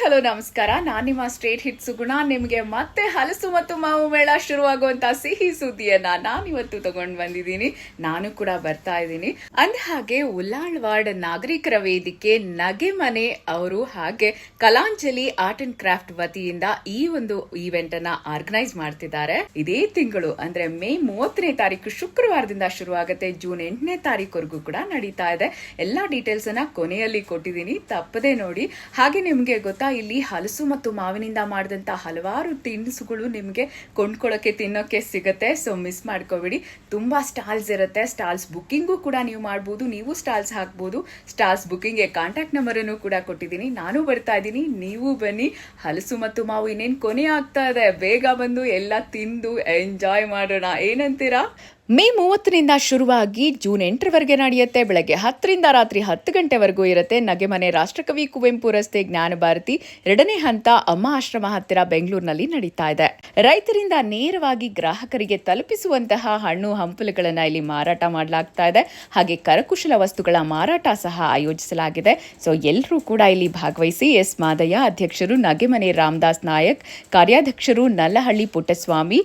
Hello ನಮಸ್ಕಾರ. ನಾನು ನಿಮ್ಮ ಸ್ಟ್ರೇಟ್ ಹಿಟ್ ಸುಗುಣ. ನಿಮಗೆ ಮತ್ತೆ ಹಲಸು ಮತ್ತು ಮಾವು ಮೇಳ ಶುರುವಾಗುವಂತ ಸಿಹಿ ಸುದ್ದಿಯನ್ನ ನಾನಿವತ್ತು ತಗೊಂಡು ಬಂದಿದ್ದೀನಿ. ನಾನು ಕೂಡ ಬರ್ತಾ ಇದ್ದೀನಿ. ಅಂದಹಾಗೆ ಉಲ್ಲಾಳ್ವಾಡ್ ನಾಗರಿಕರ ವೇದಿಕೆ ನಗೆಮನೆ ಅವರು ಹಾಗೆ ಕಲಾಂಜಲಿ ಆರ್ಟ್ ಅಂಡ್ ಕ್ರಾಫ್ಟ್ ವತಿಯಿಂದ ಈ ಒಂದು ಈವೆಂಟ್ ಅನ್ನ ಆರ್ಗನೈಸ್ ಮಾಡ್ತಿದ್ದಾರೆ. ಇದೇ ತಿಂಗಳು ಅಂದ್ರೆ ಮೇ 30ನೇ ತಾರೀಕು ಶುಕ್ರವಾರದಿಂದ ಶುರುವಾಗುತ್ತೆ. ಜೂನ್ 8ನೇ ತಾರೀಕುವರೆಗೂ ಕೂಡ ನಡೀತಾ ಇದೆ. ಎಲ್ಲಾ ಡೀಟೇಲ್ಸ್ ಅನ್ನ ಕೊನೆಯಲ್ಲಿ ಕೊಟ್ಟಿದ್ದೀನಿ, ತಪ್ಪದೆ ನೋಡಿ. ಹಾಗೆ ನಿಮ್ಗೆ ಗೊತ್ತಾ, ಇಲ್ಲಿ ಹಲಸು ಮತ್ತು ಮಾವಿನಿಂದ ಮಾಡಿದಂತ ಹಲವಾರು ತಿನಿಸುಗಳು ನಿಮ್ಗೆ ಕೊಂಡ್ಕೊಳ್ಳೋಕೆ ತಿನ್ನೋಕೆ ಸಿಗುತ್ತೆ. ಸೊ ಮಿಸ್ ಮಾಡ್ಕೋಬೇಡಿ. ತುಂಬಾ ಸ್ಟಾಲ್ಸ್ ಇರುತ್ತೆ. ಸ್ಟಾಲ್ಸ್ ಬುಕ್ಕಿಂಗು ಕೂಡ ನೀವು ಮಾಡಬಹುದು. ನೀವು ಸ್ಟಾಲ್ಸ್ ಹಾಕ್ಬಹುದು. ಸ್ಟಾಲ್ಸ್ ಬುಕ್ಕಿಂಗ್ ಕಾಂಟ್ಯಾಕ್ಟ್ ನಂಬರ್ ಅನ್ನು ಕೂಡ ಕೊಟ್ಟಿದ್ದೀನಿ. ನಾನು ಬರ್ತಾ ಇದ್ದೀನಿ, ನೀವು ಬನ್ನಿ. ಹಲಸು ಮತ್ತು ಮಾವು ಇನ್ನೇನು ಕೊನೆ ಆಗ್ತಾ ಇದೆ. ಬೇಗ ಬಂದು ಎಲ್ಲ ತಿಂದು ಎಂಜಾಯ್ ಮಾಡೋಣ. ಏನಂತೀರಾ? ಮೇ 30ರಿಂದ ಶುರುವಾಗಿ ಜೂನ್ 8ರವರೆಗೆ ನಡೆಯುತ್ತೆ. ಬೆಳಗ್ಗೆ 10ರಿಂದ ರಾತ್ರಿ 10 ಗಂಟೆವರೆಗೂ ಇರುತ್ತೆ. ನಗೆಮನೆ ರಾಷ್ಟ್ರಕವಿ ಕುವೆಂಪು ರಸ್ತೆ ಜ್ಞಾನ ಭಾರತಿ 2ನೇ ಹಂತ ಅಮ್ಮ ಆಶ್ರಮ ಹತ್ತಿರ ಬೆಂಗಳೂರಿನಲ್ಲಿ ನಡೀತಾ ಇದೆ. ರೈತರಿಂದ ನೇರವಾಗಿ ಗ್ರಾಹಕರಿಗೆ ತಲುಪಿಸುವಂತಹ ಹಣ್ಣು ಹಂಪಲುಗಳನ್ನು ಇಲ್ಲಿ ಮಾರಾಟ ಮಾಡಲಾಗ್ತಾ ಇದೆ. ಹಾಗೆ ಕರಕುಶಲ ವಸ್ತುಗಳ ಮಾರಾಟ ಸಹ ಆಯೋಜಿಸಲಾಗಿದೆ. ಸೊ ಎಲ್ಲರೂ ಕೂಡ ಇಲ್ಲಿ ಭಾಗವಹಿಸಿ. ಎಸ್ ಮಾದಯ್ಯ ಅಧ್ಯಕ್ಷರು, ನಗೆಮನೆ ರಾಮದಾಸ್ ನಾಯಕ್ ಕಾರ್ಯಾಧ್ಯಕ್ಷರು, ನಲ್ಲಹಳ್ಳಿ ಪುಟ್ಟಸ್ವಾಮಿ,